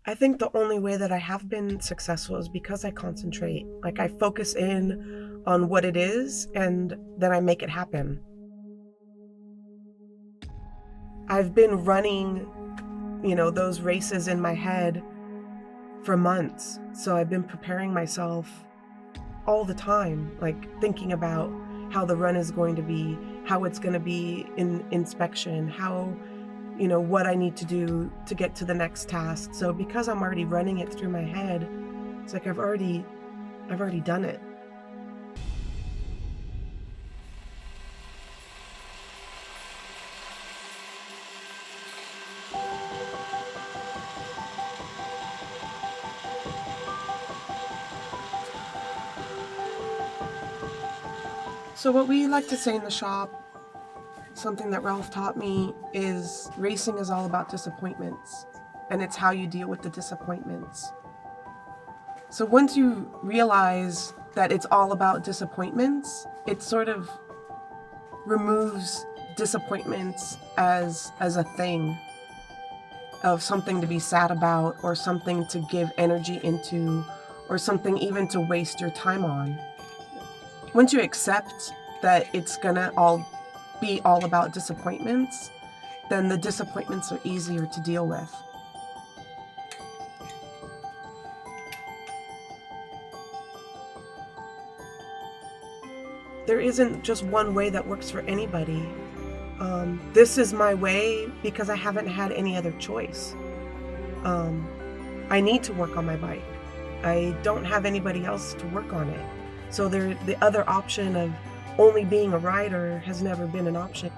I think the only way that I have been successful is because I concentrate. Like I focus in on what it is and then I make it happen. I've been running, those races in my head for months. So I've been preparing myself all the time, like thinking about how the run is going to be, how it's going to be in inspection, how, what I need to do to get to the next task. So because I'm already running it through my head, it's like I've already done it. So what we like to say in the shop, something that Ralph taught me, is racing is all about disappointments, and it's how you deal with the disappointments. So once you realize that it's all about disappointments, it sort of removes disappointments as a thing of something to be sad about, or something to give energy into, or something even to waste your time on. Once you accept that it's gonna be all about disappointments, then the disappointments are easier to deal with. There isn't just one way that works for anybody. This is my way because I haven't had any other choice. I need to work on my bike. I don't have anybody else to work on it. So the other option of only being a rider has never been an option.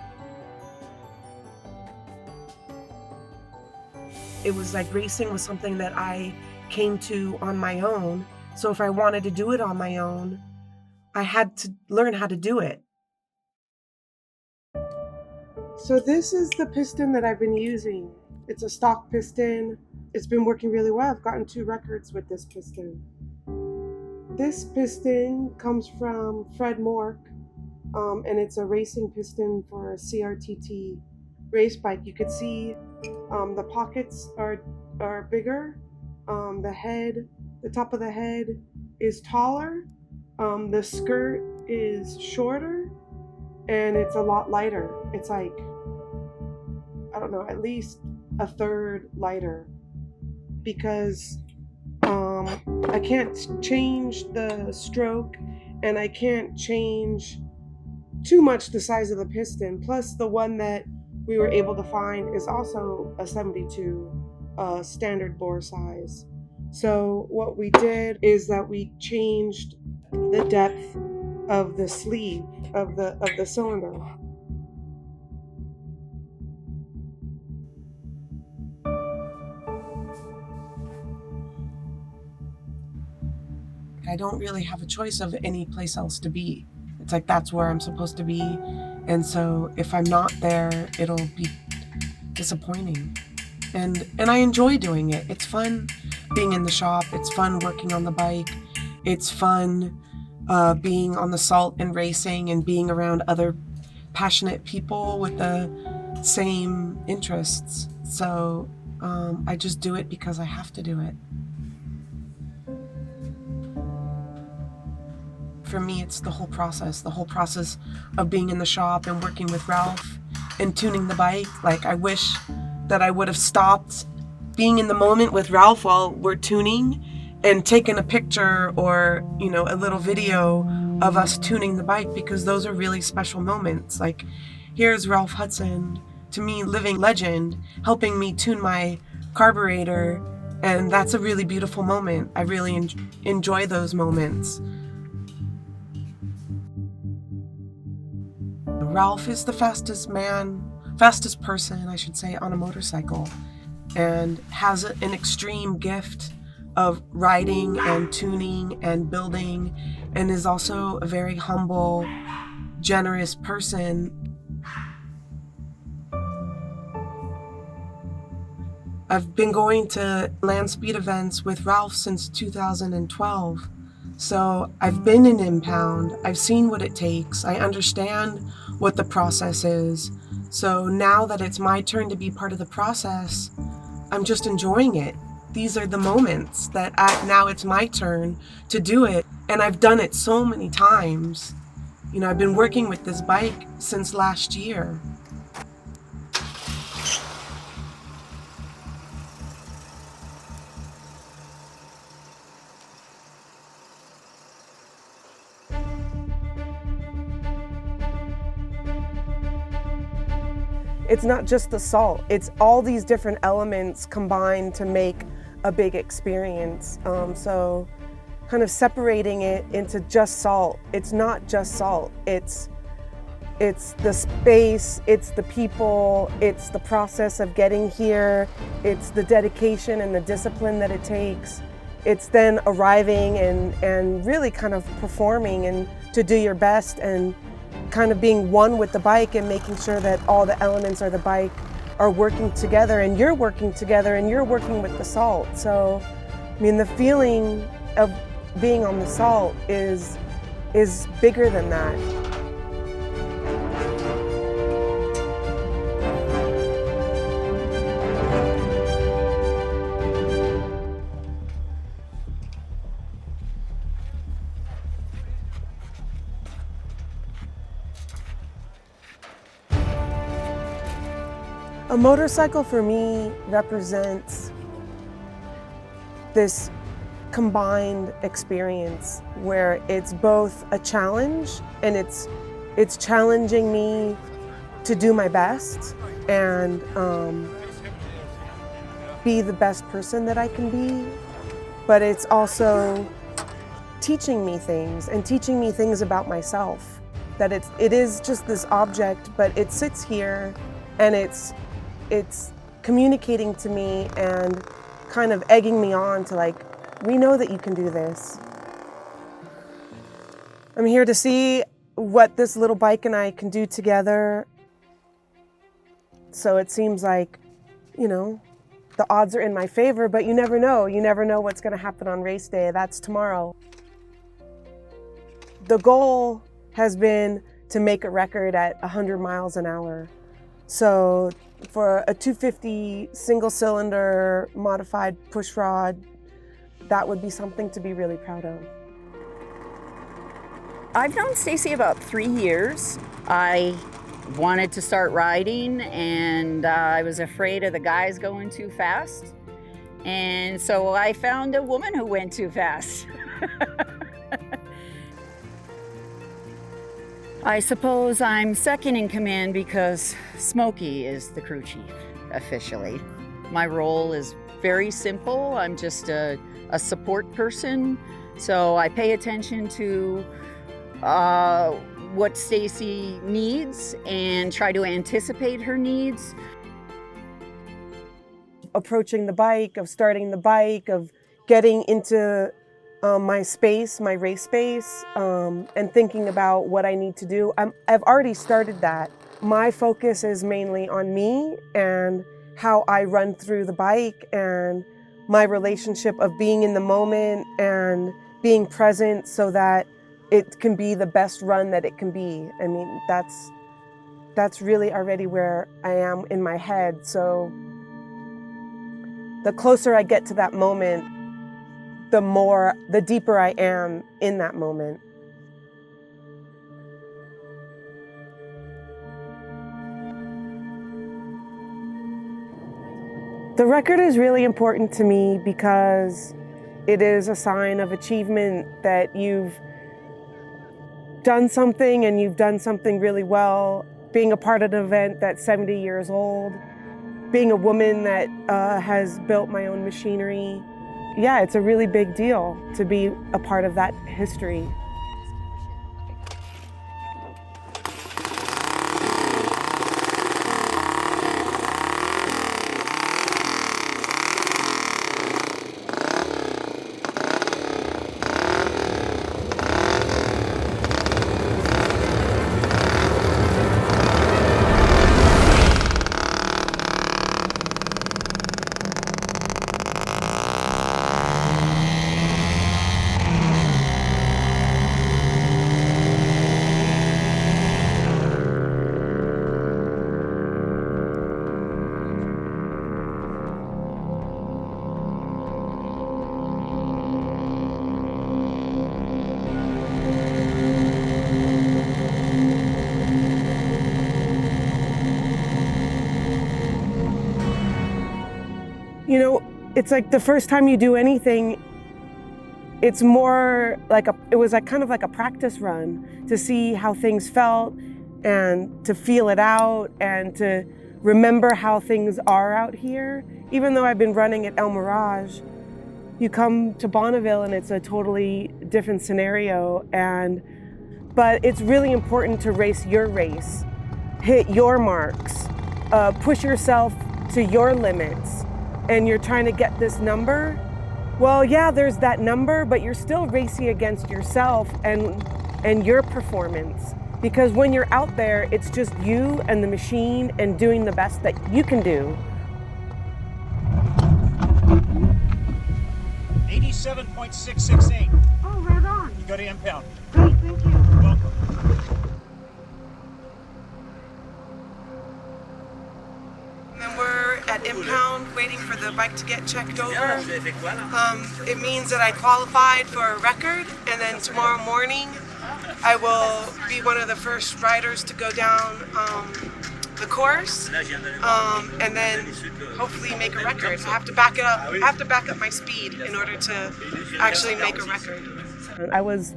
It was like racing was something that I came to on my own. So if I wanted to do it on my own, I had to learn how to do it. So this is the piston that I've been using. It's a stock piston. It's been working really well. I've gotten 2 records with this piston. This piston comes from Fred Mork, and it's a racing piston for a CRTT race bike. You could see the pockets are bigger. The top of the head is taller. The skirt is shorter, and it's a lot lighter. It's like, I don't know, at least a third lighter, because I can't change the stroke, and I can't change too much the size of the piston. Plus the one that we were able to find is also a 72 standard bore size. So what we did is that we changed the depth of the sleeve of the cylinder. I don't really have a choice of any place else to be. It's like that's where I'm supposed to be. And so if I'm not there, it'll be disappointing. And I enjoy doing it. It's fun being in the shop. It's fun working on the bike. It's fun being on the salt and racing and being around other passionate people with the same interests. So I just do it because I have to do it. For me, it's the whole process of being in the shop and working with Ralph and tuning the bike. Like, I wish that I would have stopped being in the moment with Ralph while we're tuning and taken a picture or, a little video of us tuning the bike, because those are really special moments. Like, here's Ralph Hudson, to me, living legend, helping me tune my carburetor, and that's a really beautiful moment. I really enjoy those moments. Ralph is the fastest person, I should say, on a motorcycle, and has an extreme gift of riding and tuning and building, and is also a very humble, generous person. I've been going to land speed events with Ralph since 2012. So I've been in impound, I've seen what it takes, I understand what the process is. So now that it's my turn to be part of the process, I'm just enjoying it. these are the moments that now it's my turn to do it. And I've done it so many times. You know, I've been working with this bike since last year. It's not just the salt, it's all these different elements combined to make a big experience. So kind of separating it into just salt. It's not just salt, it's the space, it's the people, it's the process of getting here, it's the dedication and the discipline that it takes. It's then arriving and really kind of performing and to do your best and kind of being one with the bike and making sure that all the elements of the bike are working together and you're working together and you're working with the salt. So, I mean, the feeling of being on the salt is bigger than that. A motorcycle for me represents this combined experience where it's both a challenge and it's challenging me to do my best and be the best person that I can be, but it's also teaching me things and teaching me things about myself. That it is just this object, but it sits here and it's communicating to me and kind of egging me on to like, we know that you can do this. I'm here to see what this little bike and I can do together. So it seems like, you know, the odds are in my favor, but you never know. You never know what's gonna happen on race day. That's tomorrow. The goal has been to make a record at 100 miles an hour. So for a 250 single cylinder modified push rod, that would be something to be really proud of. I've known Stacie about 3 years. I wanted to start riding and I was afraid of the guys going too fast. And so I found a woman who went too fast. I suppose I'm second in command because Smokey is the crew chief, officially. My role is very simple. I'm just a support person. So I pay attention to what Stacie needs and try to anticipate her needs. Approaching the bike, of starting the bike, of getting into my space, my race space, and thinking about what I need to do. I've already started that. My focus is mainly on me and how I run through the bike and my relationship of being in the moment and being present so that it can be the best run that it can be. I mean, that's really already where I am in my head. So the closer I get to that moment, the deeper I am in that moment. The record is really important to me because it is a sign of achievement that you've done something and you've done something really well. Being a part of an event that's 70 years old, being a woman that has built my own machinery. Yeah, it's a really big deal to be a part of that history. It's like the first time you do anything, it's more like it was like kind of like a practice run to see how things felt and to feel it out and to remember how things are out here. Even though I've been running at El Mirage, you come to Bonneville and it's a totally different scenario. But it's really important to race your race, hit your marks, push yourself to your limits, and you're trying to get this number. Well, yeah, there's that number, but you're still racing against yourself and your performance. Because when you're out there, it's just you and the machine and doing the best that you can do. 87.668. Oh, right on. You go to impound. Great, thank you. You're welcome. And then we're at impound waiting for the bike to get checked over. It means that I qualified for a record, and then tomorrow morning I will be one of the first riders to go down the course, and then hopefully make a record. I have to back it up. I have to back up my speed in order to actually make a record. I was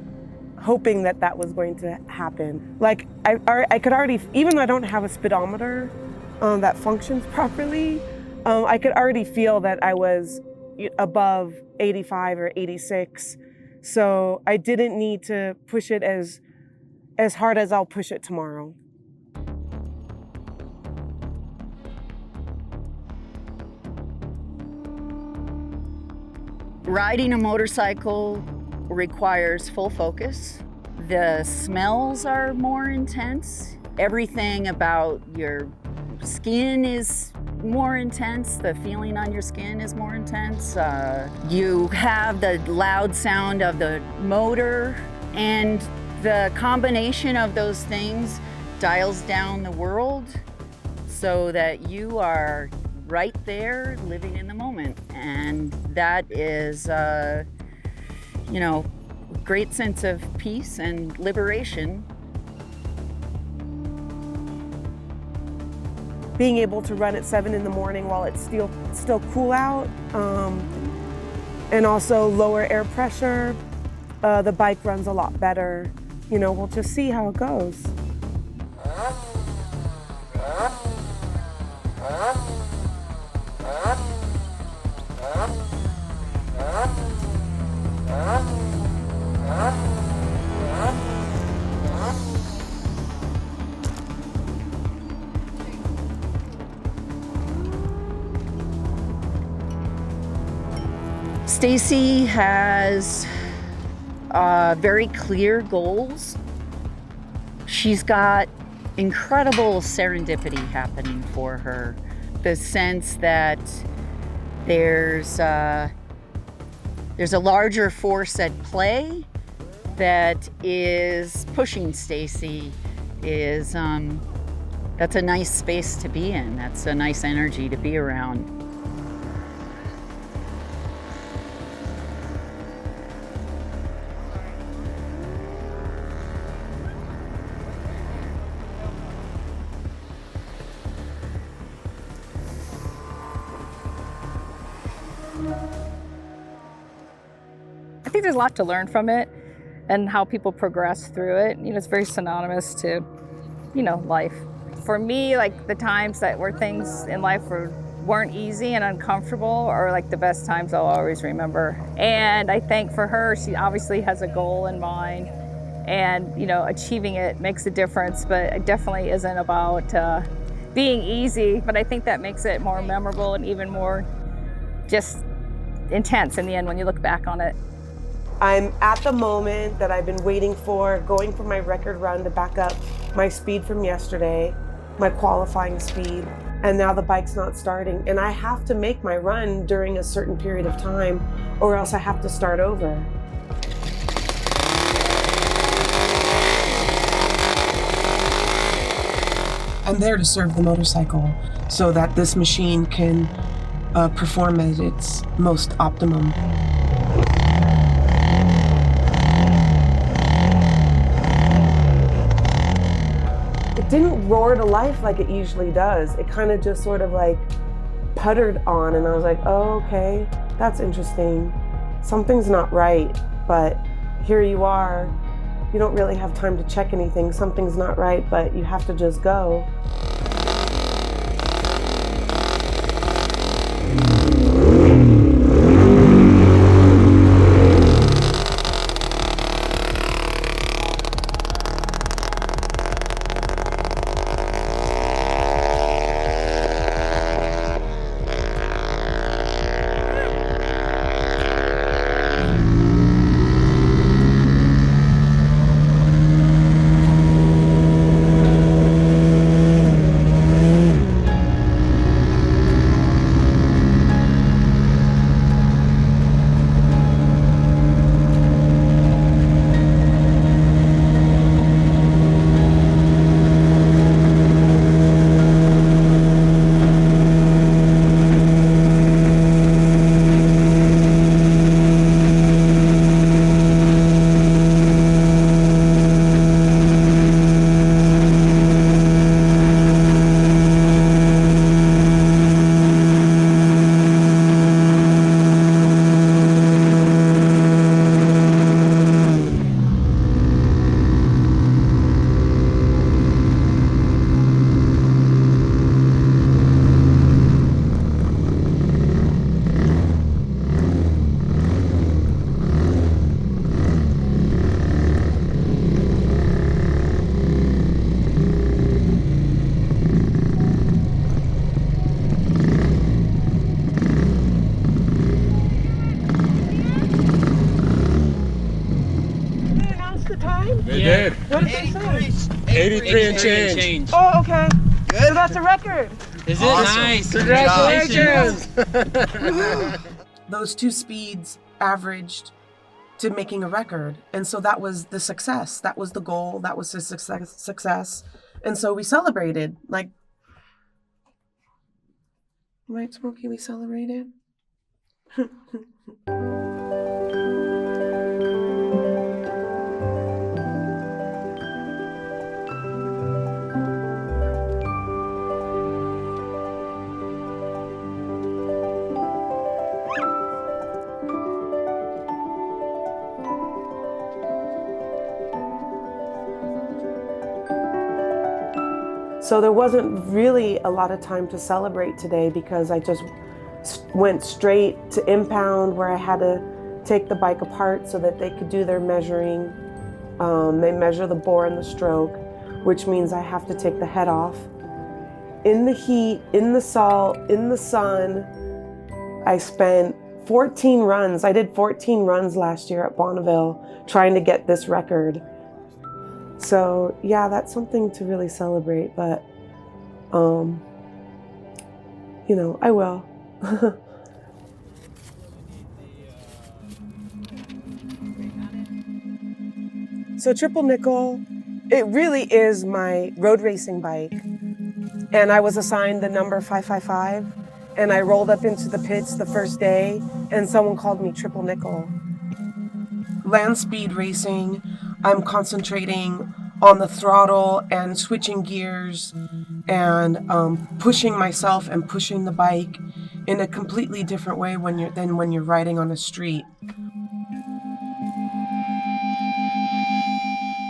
hoping that that was going to happen. Like I could already, even though I don't have a speedometer that functions properly, I could already feel that I was above 85 or 86. So I didn't need to push it as hard as I'll push it tomorrow. Riding a motorcycle requires full focus. The smells are more intense. Everything about your skin is more intense. The feeling on your skin is more intense. You have the loud sound of the motor, and the combination of those things dials down the world so that you are right there living in the moment. And that is, great sense of peace and liberation. Being able to run at 7 in the morning while it's still cool out, and also lower air pressure, the bike runs a lot better. We'll just see how it goes. Stacie has very clear goals. She's got incredible serendipity happening for her. The sense that there's a larger force at play that is pushing Stacie is that's a nice space to be in. That's a nice energy to be around. I think there's a lot to learn from it and how people progress through it. It's very synonymous to, life. For me, like the times that were things in life weren't easy and uncomfortable are like the best times I'll always remember. And I think for her, she obviously has a goal in mind, and achieving it makes a difference, but it definitely isn't about being easy. But I think that makes it more memorable and even more just intense in the end when you look back on it. I'm at the moment that I've been waiting for, going for my record run to back up my speed from yesterday, my qualifying speed, and now the bike's not starting. And I have to make my run during a certain period of time, or else I have to start over. I'm there to serve the motorcycle so that this machine can perform at its most optimum. It didn't roar to life like it usually does. It kind of just sort of like puttered on, and I was like, oh, okay, that's interesting. Something's not right, but here you are. You don't really have time to check anything. Something's not right, but you have to just go. They did. What did they say? 83 and change. Oh, okay. Good. So that's a record. Is it nice? Congratulations. Those two speeds averaged to making a record. And so that was the success. That was the goal. That was the success. And so we celebrated. Like, right, Smokey, we celebrated? So there wasn't really a lot of time to celebrate today because I just went straight to impound, where I had to take the bike apart so that they could do their measuring. They measure the bore and the stroke, which means I have to take the head off. In the heat, in the salt, in the sun, I spent 14 runs. I did 14 runs last year at Bonneville trying to get this record. So yeah, that's something to really celebrate, but you know, I will. So Triple Nickel, it really is my road racing bike. And I was assigned the number 555, and I rolled up into the pits the first day and someone called me Triple Nickel. Land speed racing, I'm concentrating on the throttle and switching gears and pushing myself and pushing the bike in a completely different way than when you're riding on a street.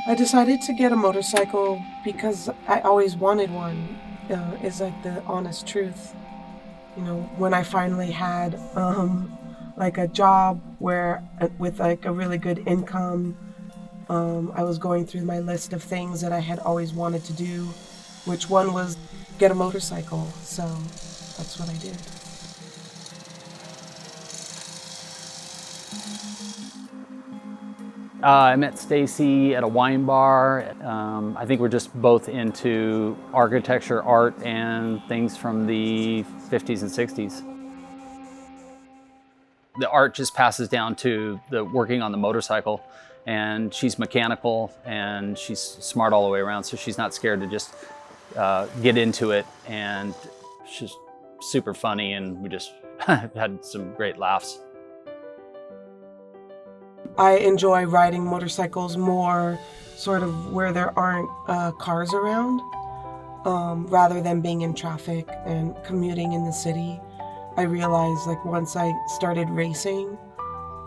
I decided to get a motorcycle because I always wanted one. It's like the honest truth. You know, when I finally had like a job with like a really good income, I was going through my list of things that I had always wanted to do, which one was get a motorcycle. So that's what I did. I met Stacie at a wine bar. I think we're just both into architecture, art, and things from the 50s and 60s. The art just passes down to the working on the motorcycle, and she's mechanical and she's smart all the way around, so she's not scared to just get into it, and she's super funny, and we just had some great laughs. I enjoy riding motorcycles more sort of where there aren't cars around, rather than being in traffic and commuting in the city. I realized, like, once I started racing,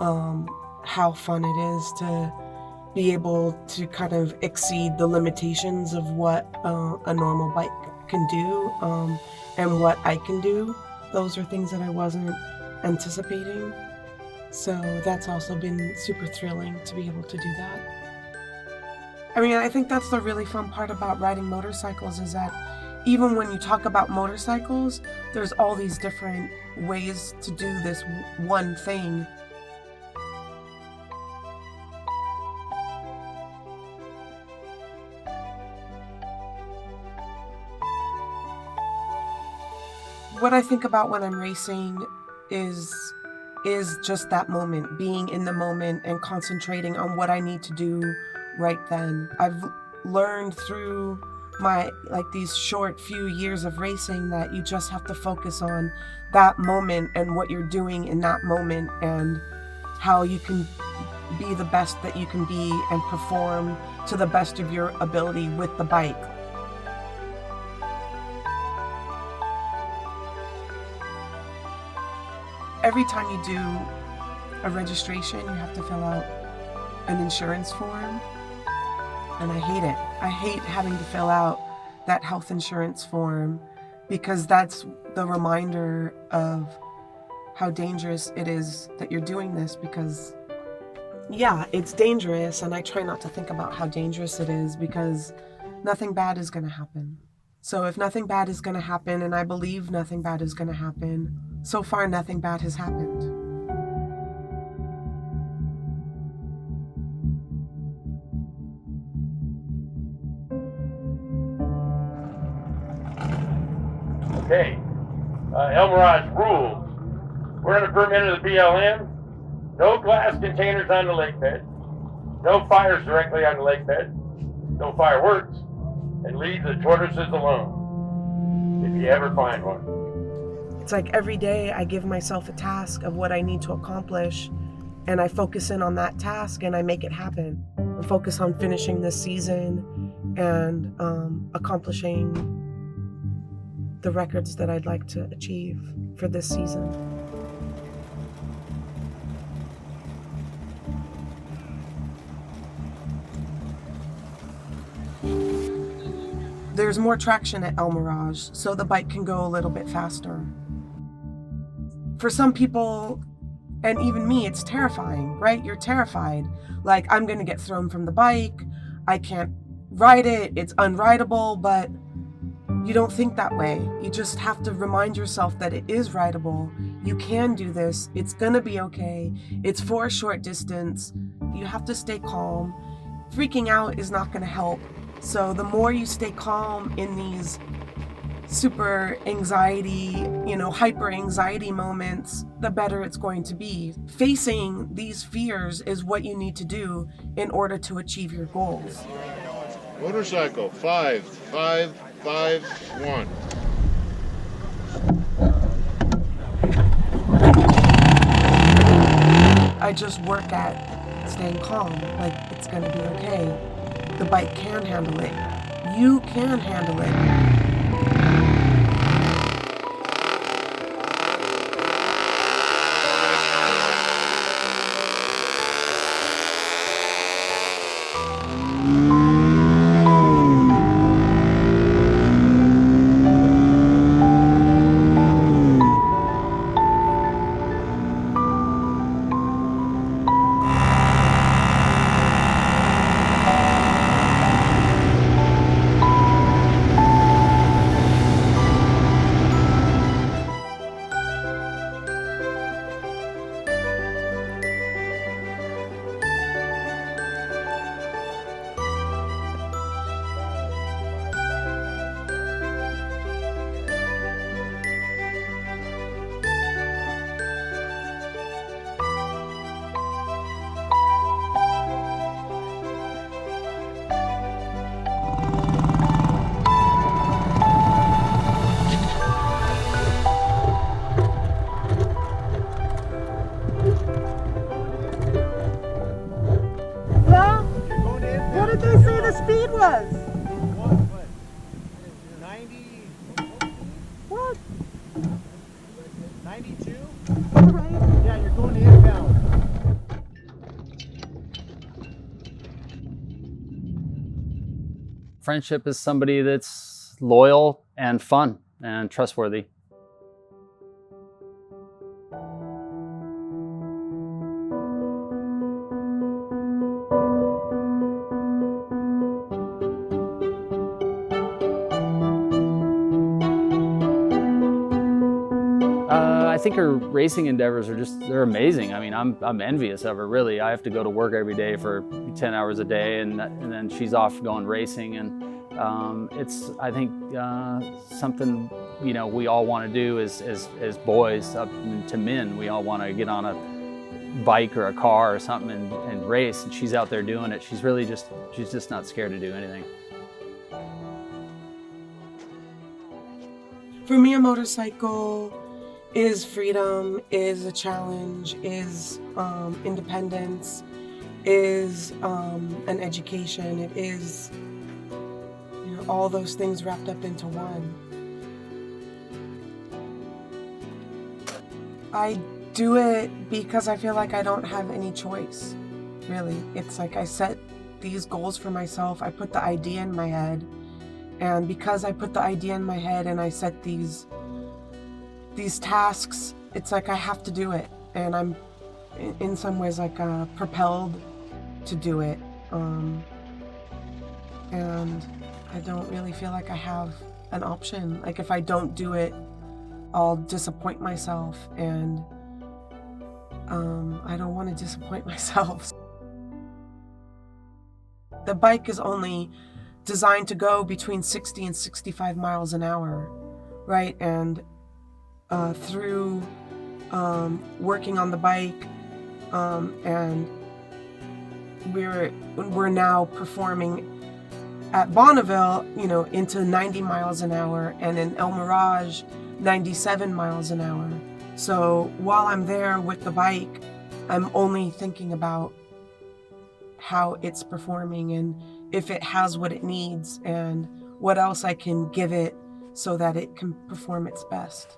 how fun it is to be able to kind of exceed the limitations of what a normal bike can do, and what I can do. Those are things that I wasn't anticipating. So that's also been super thrilling to be able to do that. I mean, I think that's the really fun part about riding motorcycles, is that even when you talk about motorcycles, there's all these different ways to do this one thing. What I think about when I'm racing is just that moment, being in the moment and concentrating on what I need to do right then. I've learned through these short few years of racing that you just have to focus on that moment and what you're doing in that moment and how you can be the best that you can be and perform to the best of your ability with the bike. Every time you do a registration, you have to fill out an insurance form, and I hate it. I hate having to fill out that health insurance form, because that's the reminder of how dangerous it is that you're doing this, because yeah, it's dangerous, and I try not to think about how dangerous it is, because nothing bad is going to happen. So if nothing bad is going to happen, and I believe nothing bad is going to happen, so far nothing bad has happened. Okay, El Mirage rules. We're going to permit the BLM. No glass containers on the lake bed. No fires directly on the lake bed. No fireworks. And leave the tortoises alone, if you ever find one. It's like every day I give myself a task of what I need to accomplish, and I focus in on that task and I make it happen. I focus on finishing this season and accomplishing the records that I'd like to achieve for this season. There's more traction at El Mirage, so the bike can go a little bit faster. For some people, and even me, it's terrifying, right? You're terrified. Like, I'm gonna get thrown from the bike, I can't ride it, it's unrideable, but you don't think that way. You just have to remind yourself that it is rideable. You can do this, it's gonna be okay. It's for a short distance. You have to stay calm. Freaking out is not gonna help. So the more you stay calm in these super anxiety, hyper anxiety moments, the better it's going to be. Facing these fears is what you need to do in order to achieve your goals. Motorcycle 5551. I just work at staying calm, like it's gonna be okay. The bike can handle it. You can handle it. Speed was? What? 90? What? 90 92? Yeah, you're going to inbound. Friendship is somebody that's loyal and fun and trustworthy. I think her racing endeavors are they're amazing. I mean, I'm envious of her, really. I have to go to work every day for 10 hours a day, and then she's off going racing. And it's, I think, something, you know, we all want to do as boys, up to men. We all want to get on a bike or a car or something and race, and she's out there doing it. She's just not scared to do anything. For me, a motorcycle is freedom, is a challenge, is independence, is an education. It is, you know, all those things wrapped up into one. I do it because I feel like I don't have any choice, really. It's like I set these goals for myself. I put the idea in my head, and because I put the idea in my head and I set these tasks, it's like I have to do it, and I'm in some ways like propelled to do it, and I don't really feel like I have an option. Like if I don't do it, I'll disappoint myself, and I don't want to disappoint myself. The bike is only designed to go between 60 and 65 miles an hour, right? And through working on the bike, and we're now performing at Bonneville, you know, into 90 miles an hour, and in El Mirage, 97 miles an hour. So while I'm there with the bike, I'm only thinking about how it's performing and if it has what it needs and what else I can give it so that it can perform its best.